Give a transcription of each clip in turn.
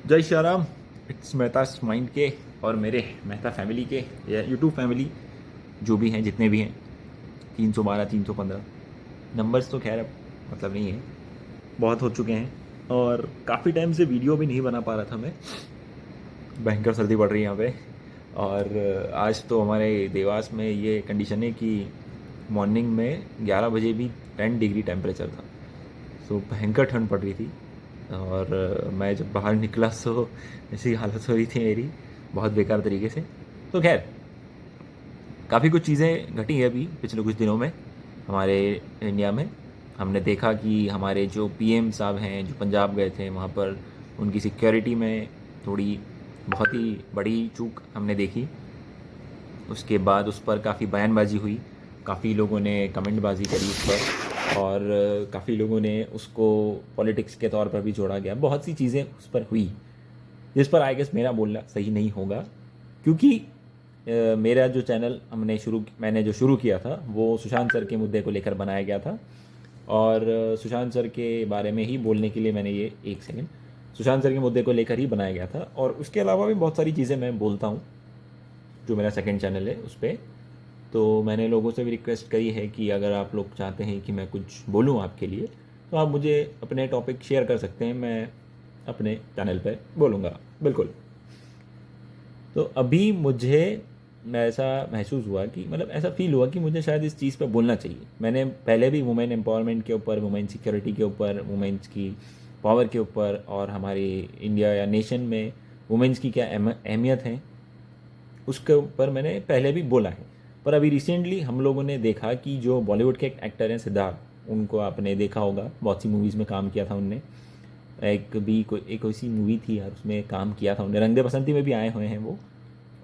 जय Shri Ram. It's Mehta mind के और मेरे मेहता फैमिली के या यूट्यूब फैमिली जो भी हैं, जितने भी हैं, 312 315 नंबर्स तो खैर अब मतलब नहीं है, बहुत हो चुके हैं। और काफ़ी टाइम से वीडियो भी नहीं बना पा रहा था मैं। भयंकर सर्दी पड़ रही है यहाँ पे। और आज तो हमारे देवास में ये कंडीशन है कि मॉर्निंग में 11 बजे भी 10 डिग्री टेम्परेचर था। सो भयंकर ठंड पड़ रही थी। और मैं जब बाहर निकला तो ऐसी हालत हो रही थी मेरी, बहुत बेकार तरीके से। तो खैर, काफ़ी कुछ चीज़ें घटी है अभी पिछले कुछ दिनों में हमारे इंडिया में। हमने देखा कि हमारे जो पीएम साहब हैं, जो पंजाब गए थे, वहाँ पर उनकी सिक्योरिटी में थोड़ी बहुत ही बड़ी चूक हमने देखी। उसके बाद उस पर काफ़ी बयानबाजी हुई, काफ़ी लोगों ने कमेंटबाजी करी उस पर, और काफ़ी लोगों ने उसको पॉलिटिक्स के तौर पर भी जोड़ा गया। बहुत सी चीज़ें उस पर हुई जिस पर आई गेस मेरा बोलना सही नहीं होगा, क्योंकि मेरा जो चैनल मैंने जो शुरू किया था वो सुशांत सर के मुद्दे को लेकर बनाया गया था। और सुशांत सर के बारे में ही बोलने के लिए मैंने ये एक सेकंड सुशांत सर के मुद्दे को लेकर ही बनाया गया था। और उसके अलावा भी बहुत सारी चीज़ें मैं बोलता हूँ जो मेरा सेकंड चैनल है उस पर। तो मैंने लोगों से भी रिक्वेस्ट करी है कि अगर आप लोग चाहते हैं कि मैं कुछ बोलूँ आपके लिए, तो आप मुझे अपने टॉपिक शेयर कर सकते हैं, मैं अपने चैनल पर बोलूँगा बिल्कुल। तो अभी मुझे ऐसा महसूस हुआ कि मतलब ऐसा फील हुआ कि मुझे शायद इस चीज़ पर बोलना चाहिए। मैंने पहले भी वुमेन एम्पावरमेंट के ऊपर, वुमेन सिक्योरिटी के ऊपर, वुमेन्स की पावर के ऊपर और हमारी इंडिया या नेशन में वुमेन्स की क्या अहमियत है उसके ऊपर मैंने पहले भी बोला है। पर अभी रिसेंटली हम लोगों ने देखा कि जो बॉलीवुड के एक एक्टर हैं सिद्धार्थ, उनको आपने देखा होगा, बहुत सी मूवीज़ में काम किया था उनने। एक कोई सी मूवी थी यार, उसमें काम किया था उन्होंने, रंग दे बसंती में भी आए हुए हैं वो।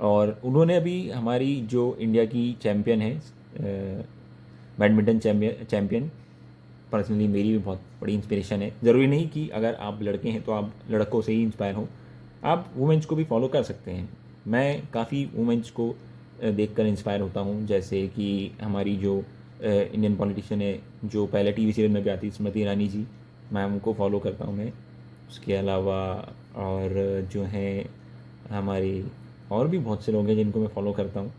और उन्होंने अभी हमारी जो इंडिया की चैम्पियन है, बैडमिंटन चैम्पियन, पर्सनली मेरी भी बहुत बड़ी इंस्पिरेशन है। ज़रूरी नहीं कि अगर आप लड़के हैं तो आप लड़कों से ही इंस्पायर हो, आप वुमेंस को भी फॉलो कर सकते हैं। मैं काफ़ी वुमेंस को देखकर इंस्पायर होता हूँ, जैसे कि हमारी जो इंडियन पॉलिटिशियन है जो पहले टीवी सीरियल में भी आती, स्मृति ईरानी जी, मैं उनको फॉलो करता हूँ मैं। उसके अलावा और जो हैं हमारी, और भी बहुत से लोग हैं जिनको मैं फॉलो करता हूँ।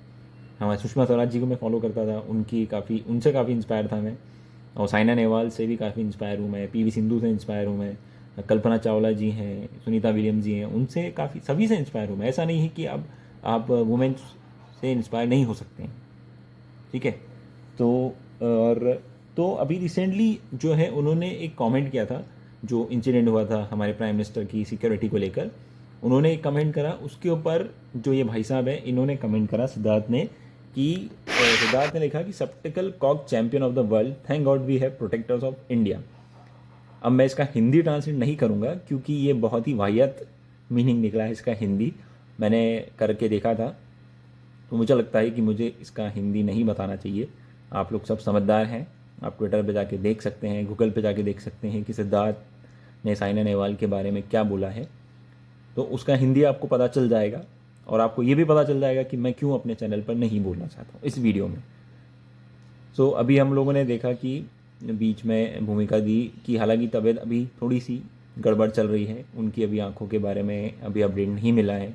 हमारे सुषमा स्वराज जी को मैं फॉलो करता था, उनसे काफ़ी इंस्पायर था मैं। और साइना नेहवाल से भी काफ़ी इंस्पायर हूँ मैं, पीवी सिंधु से इंस्पायर हूँ मैं, कल्पना चावला जी हैं, सुनीता विलियम्स जी हैं, उनसे काफ़ी सभी से इंस्पायर हूँ मैं। ऐसा नहीं है कि अब आप वुमेन्स से इंस्पायर नहीं हो सकते हैं, ठीक है। तो और तो अभी रिसेंटली जो है उन्होंने एक कमेंट किया था, जो इंसिडेंट हुआ था हमारे प्राइम मिनिस्टर की सिक्योरिटी को लेकर। उन्होंने एक कमेंट करा उसके ऊपर, जो ये भाई साहब हैं इन्होंने कमेंट करा सिद्धार्थ ने, कि सिद्धार्थ ने लिखा कि spectacle cock champion of the world, thank God we have protectors of India. अब मैं इसका हिंदी ट्रांसलेट नहीं करूँगा क्योंकि ये बहुत ही वाहियात मीनिंग निकला है इसका हिंदी। मैंने करके देखा था, तो मुझे लगता है कि मुझे इसका हिंदी नहीं बताना चाहिए। आप लोग सब समझदार हैं, आप ट्विटर पे जाके देख सकते हैं, गूगल पे जाके देख सकते हैं कि सिद्धार्थ ने साइना नेहवाल के बारे में क्या बोला है। तो उसका हिंदी आपको पता चल जाएगा, और आपको ये भी पता चल जाएगा कि मैं क्यों अपने चैनल पर नहीं बोलना चाहता हूँ इस वीडियो में। सो अभी हम लोगों ने देखा कि बीच में भूमिका दी कि हालांकि तबीयत अभी थोड़ी सी गड़बड़ चल रही है उनकी, अभी आंखों के बारे में अभी अपडेट नहीं मिला है।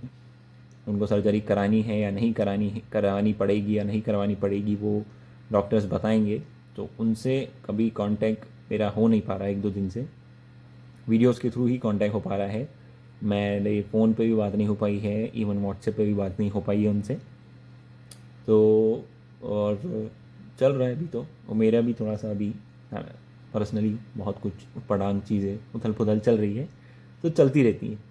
उनको सर्जरी करानी है या नहीं करवानी पड़ेगी या नहीं करवानी पड़ेगी, वो डॉक्टर्स बताएंगे। तो उनसे कभी कांटेक्ट मेरा हो नहीं पा रहा है, 1-2 दिन से वीडियोस के थ्रू ही कांटेक्ट हो पा रहा है। मेरे फ़ोन पे भी बात नहीं हो पाई है, इवन व्हाट्सएप पे भी बात नहीं हो पाई है उनसे। तो और चल रहा है अभी तो, और मेरा भी थोड़ा सा अभी पर्सनली बहुत कुछ पड़ांग चीज़ें उथल पुथल चल रही है, तो चलती रहती है।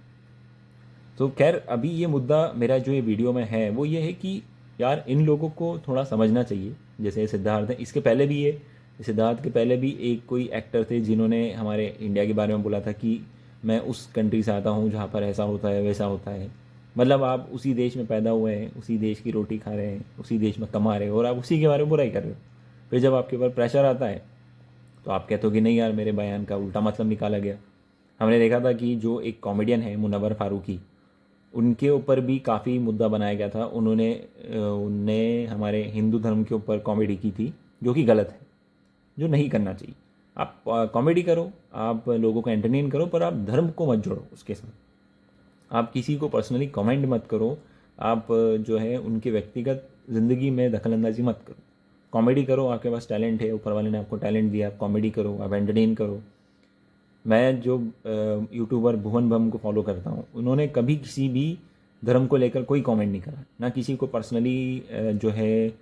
तो खैर, अभी ये मुद्दा मेरा जो ये वीडियो में है वो ये है कि यार इन लोगों को थोड़ा समझना चाहिए। जैसे सिद्धार्थ है, इसके पहले भी ये सिद्धार्थ के पहले भी एक कोई एक्टर थे जिन्होंने हमारे इंडिया के बारे में बोला था कि मैं उस कंट्री से आता हूँ जहाँ पर ऐसा होता है वैसा होता है। मतलब आप उसी देश में पैदा हुए हैं, उसी देश की रोटी खा रहे हैं, उसी देश में कमा रहे हो, और आप उसी के बारे में बुराई कर रहे हो। फिर जब आपके ऊपर प्रेशर आता है तो आप कहते हो कि नहीं यार, मेरे बयान का उल्टा मतलब निकाला गया। हमने देखा था कि जो एक कॉमेडियन है मुनव्वर फारूकी, उनके ऊपर भी काफ़ी मुद्दा बनाया गया था। उनने हमारे हिंदू धर्म के ऊपर कॉमेडी की थी, जो कि गलत है, जो नहीं करना चाहिए। आप कॉमेडी करो, आप लोगों को एंटरटेन करो, पर आप धर्म को मत जोड़ो उसके साथ। आप किसी को पर्सनली कमेंट मत करो, आप जो है उनके व्यक्तिगत ज़िंदगी में दखलंदाजी मत करो। कॉमेडी करो, आपके पास टैलेंट है, ऊपर वाले ने आपको टैलेंट दिया, आप कॉमेडी करो, आप एंटरटेन करो। मैं जो यूट्यूबर भुवन बम को फॉलो करता हूँ, उन्होंने कभी किसी भी धर्म को लेकर कोई कमेंट नहीं करा, ना किसी को पर्सनली जो है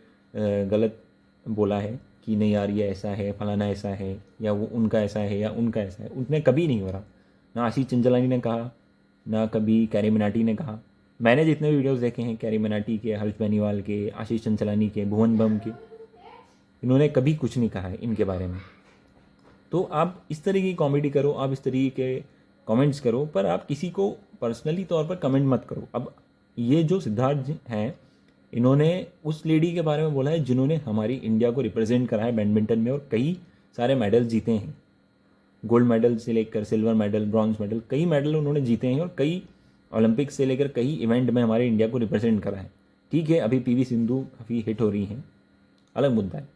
गलत बोला है कि नहीं यार ये ऐसा है, फलाना ऐसा है, या वो उनका ऐसा है या उनका ऐसा है, उसने कभी नहीं करा। ना आशीष चंचलानी ने कहा, ना कभी कैरी मिनाटी ने कहा। मैंने जितने वीडियोस देखे हैं कैरी मिनाटी के, हर्ष बेनीवाल के, आशीष चंचलानी के, भुवन बम के, इन्होंने कभी कुछ नहीं कहा है इनके बारे में। तो आप इस तरह की कॉमेडी करो, आप इस तरीके के कमेंट्स करो, पर आप किसी को पर्सनली तौर पर कमेंट मत करो। अब ये जो सिद्धार्थ जी हैं, इन्होंने उस लेडी के बारे में बोला है जिन्होंने हमारी इंडिया को रिप्रेजेंट करा है बैडमिंटन में और कई सारे मेडल जीते हैं। गोल्ड मेडल से लेकर सिल्वर मेडल, ब्रॉन्ज मेडल, कई मेडल उन्होंने जीते हैं और कई ओलंपिक से लेकर कई इवेंट में हमारे इंडिया को रिप्रेजेंट करा है। ठीक है, अभी पीवी सिंधु काफ़ी हिट हो रही हैं, अलग मुद्दा है,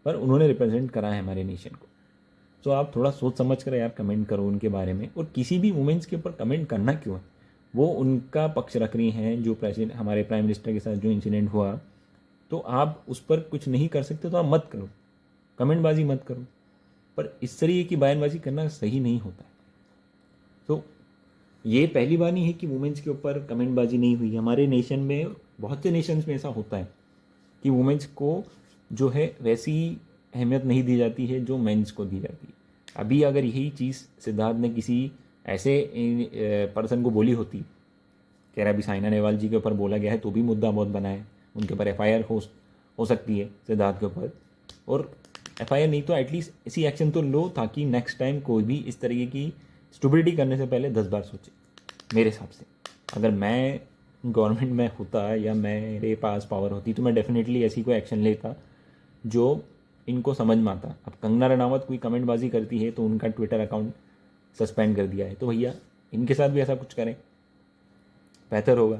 पर उन्होंने रिप्रेजेंट करा है हमारे नेशन को। तो आप थोड़ा सोच समझ कर यार कमेंट करो उनके बारे में। और किसी भी वुमेंस के ऊपर कमेंट करना क्यों है? वो उनका पक्ष रख रही हैं, जो प्रेसिडेंट हमारे प्राइम मिनिस्टर के साथ जो इंसिडेंट हुआ, तो आप उस पर कुछ नहीं कर सकते तो आप मत करो, कमेंटबाजी मत करो। पर इस तरीके की बयानबाजी करना सही नहीं होता है। तो ये पहली बार नहीं है कि वुमेंस के ऊपर कमेंटबाजी नहीं हुई। हमारे नेशन में, बहुत से नेशंस में ऐसा होता है कि वुमेंस को जो है वैसी अहमियत नहीं दी जाती है जो मेंस को दी जाती है। अभी अगर यही चीज़ सिद्धार्थ ने किसी ऐसे पर्सन को बोली होती, कह रहा अभी साइना नेहवाल जी के ऊपर बोला गया है तो भी मुद्दा बहुत बना है, उनके ऊपर एफआईआर हो सकती है सिद्धार्थ के ऊपर। और एफआईआर नहीं तो एटलीस्ट ऐसी एक्शन तो लो ताकि नेक्स्ट टाइम कोई भी इस तरीके की स्टुपिडिटी करने से पहले 10 बार सोचे। मेरे हिसाब से अगर मैं गवर्नमेंट में होता या मेरे पास पावर होती तो मैं डेफिनेटली ऐसी कोई एक्शन लेता जो इनको समझ में आता। अब कंगना रनावत कोई कमेंटबाजी करती है तो उनका ट्विटर अकाउंट सस्पेंड कर दिया है, तो भैया इनके साथ भी ऐसा कुछ करें, बेहतर होगा।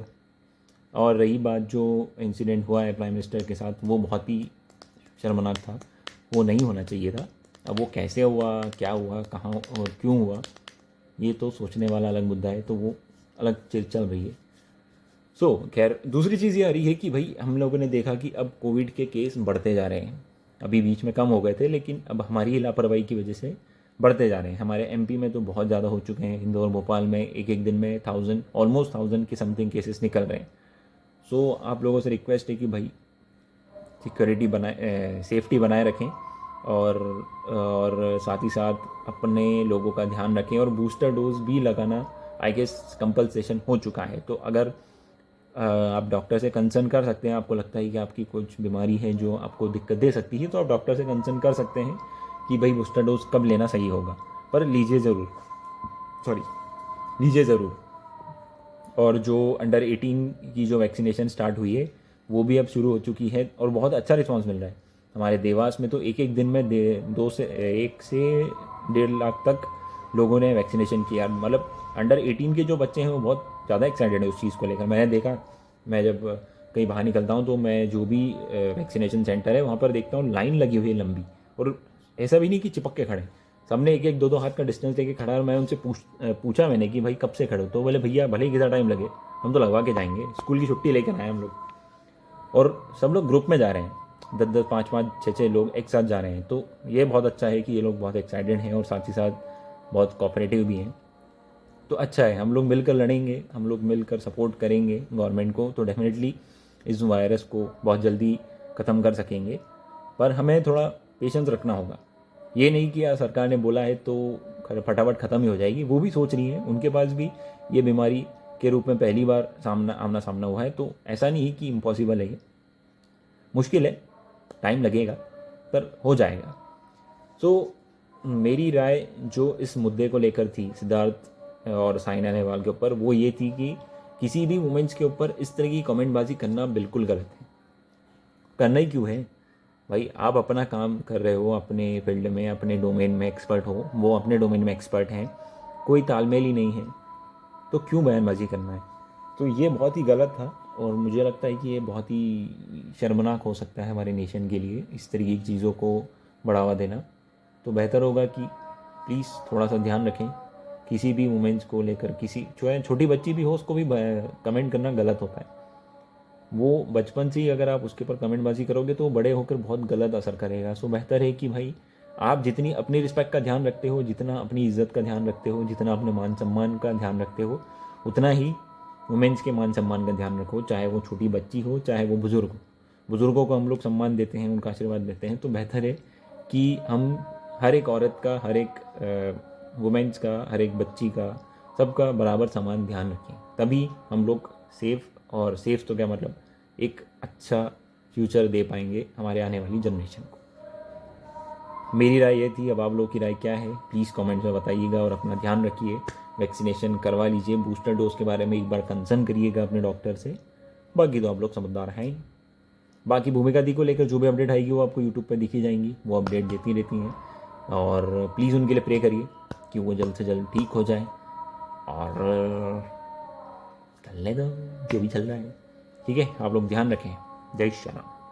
और रही बात जो इंसिडेंट हुआ है प्राइम मिनिस्टर के साथ, वो बहुत ही शर्मनाक था, वो नहीं होना चाहिए था। अब वो कैसे हुआ, क्या हुआ, कहाँ और क्यों हुआ, ये तो सोचने वाला अलग मुद्दा है, तो वो अलग चीज़ चल रही है। खैर दूसरी चीज़ ये आ रही है कि भाई हम लोगों ने देखा कि अब कोविड के केस बढ़ते जा रहे हैं। अभी बीच में कम हो गए थे, लेकिन अब हमारी ही लापरवाही की वजह से बढ़ते जा रहे हैं। हमारे एमपी में तो बहुत ज़्यादा हो चुके हैं, इंदौर भोपाल में एक एक दिन में 1000 ऑलमोस्ट 1000 के समथिंग केसेस निकल रहे हैं। आप लोगों से रिक्वेस्ट है कि भाई सिक्योरिटी बनाए, सेफ्टी बनाए रखें और साथ ही साथ अपने लोगों का ध्यान रखें। और बूस्टर डोज भी लगाना आई गेस कंपल्सेशन हो चुका है। तो अगर आप डॉक्टर से कंसर्न कर सकते हैं, आपको लगता है कि आपकी कुछ बीमारी है जो आपको दिक्कत दे सकती है, तो आप डॉक्टर से कंसर्न कर सकते हैं कि भाई बूस्टर डोज कब लेना सही होगा, पर लीजिए ज़रूर। और जो अंडर 18 की जो वैक्सीनेशन स्टार्ट हुई है वो भी अब शुरू हो चुकी है और बहुत अच्छा रिस्पांस मिल रहा है। हमारे देवास में तो एक एक दिन में 1 से 1.5 लाख तक लोगों ने वैक्सीनेशन किया। मतलब अंडर 18 के जो बच्चे हैं वो बहुत ज़्यादा एक्साइटेड है उस चीज़ को लेकर। मैंने देखा, मैं जब कहीं बाहर निकलता हूँ तो मैं जो भी वैक्सीनेशन सेंटर है वहाँ पर देखता हूँ लाइन लगी हुई है लंबी, और ऐसा भी नहीं कि चिपक के खड़े, सबने एक एक 2-2 हाथ का डिस्टेंस लेके खड़ा है। और मैं उनसे पूछा मैंने कि भाई कब से खड़े हो, तो बोले भैया भले ही कितना टाइम लगे हम तो लगवा के जाएंगे, स्कूल की छुट्टी लेकर आए हम लोग। और सब लोग ग्रुप में जा रहे हैं, 10-10, 5-5, 6-6 लोग एक साथ जा रहे हैं। तो ये बहुत अच्छा है कि ये लोग बहुत एक्साइटेड हैं और साथ ही साथ बहुत कोऑपरेटिव भी हैं। तो अच्छा है, हम लोग मिलकर लड़ेंगे, हम लोग मिलकर सपोर्ट करेंगे गवर्नमेंट को, तो डेफिनेटली इस वायरस को बहुत जल्दी ख़त्म कर सकेंगे। पर हमें थोड़ा पेशेंस रखना होगा। ये नहीं कि यार सरकार ने बोला है तो फटाफट ख़त्म ही हो जाएगी। वो भी सोच रही है, उनके पास भी ये बीमारी के रूप में पहली बार आमना सामना हुआ है, तो ऐसा नहीं है कि इम्पॉसिबल है, ये मुश्किल है, टाइम लगेगा, पर हो जाएगा। मेरी राय जो इस मुद्दे को लेकर थी सिद्धार्थ और साइना नेहवाल के ऊपर, वो ये थी कि किसी भी वुमेंस के ऊपर इस तरह की कमेंटबाजी करना बिल्कुल गलत है। करना ही क्यों है भाई? आप अपना काम कर रहे हो, अपने फील्ड में, अपने डोमेन में एक्सपर्ट हो, वो अपने डोमेन में एक्सपर्ट हैं, कोई तालमेल ही नहीं है, तो क्यों बयानबाजी करना है? तो ये बहुत ही गलत था और मुझे लगता है कि ये बहुत ही शर्मनाक हो सकता है हमारे नेशन के लिए, इस तरीके की चीज़ों को बढ़ावा देना। तो बेहतर होगा कि प्लीज़ थोड़ा सा ध्यान रखें किसी भी वुमेंस को लेकर, किसी चाहे छोटी बच्ची भी हो उसको भी कमेंट करना गलत होता है। वो बचपन से ही अगर आप उसके ऊपर कमेंटबाजी करोगे तो वो बड़े होकर बहुत गलत असर करेगा। सो बेहतर है कि भाई आप जितनी अपनी रिस्पेक्ट का ध्यान रखते हो, जितना अपनी इज्जत का ध्यान रखते हो, जितना अपने मान सम्मान का ध्यान रखते हो, उतना ही वुमेंस के मान सम्मान का ध्यान रखो, चाहे वो छोटी बच्ची हो चाहे वो बुज़ुर्ग हो। बुज़ुर्गों को हम लोग सम्मान देते हैं, उनका आशीर्वाद देते हैं, तो बेहतर है कि हम हर एक औरत का, हर एक वुमेंस का, हर एक बच्ची का, सबका बराबर समान ध्यान रखें। तभी हम लोग सेफ़, और सेफ़ तो क्या मतलब एक अच्छा फ्यूचर दे पाएंगे हमारे आने वाली जनरेशन को। मेरी राय ये थी, अब आप लोग की राय क्या है प्लीज़ कमेंट्स में बताइएगा। और अपना ध्यान रखिए, वैक्सीनेशन करवा लीजिए, बूस्टर डोज के बारे में एक बार कंसर्न करिएगा अपने डॉक्टर से। बाकी तो आप लोग समझदार हैं। बाकी भूमिका दी को लेकर जो भी अपडेट आएगी वो आपको यूट्यूब पर दिखी जाएंगी, वो अपडेट देती रहती हैं। और प्लीज़ उनके लिए प्रे करिए कि वो जल्द से जल्द ठीक हो जाए और चलने दो जो भी चल रहा है। ठीक है, आप लोग ध्यान रखें। जय श्री राम।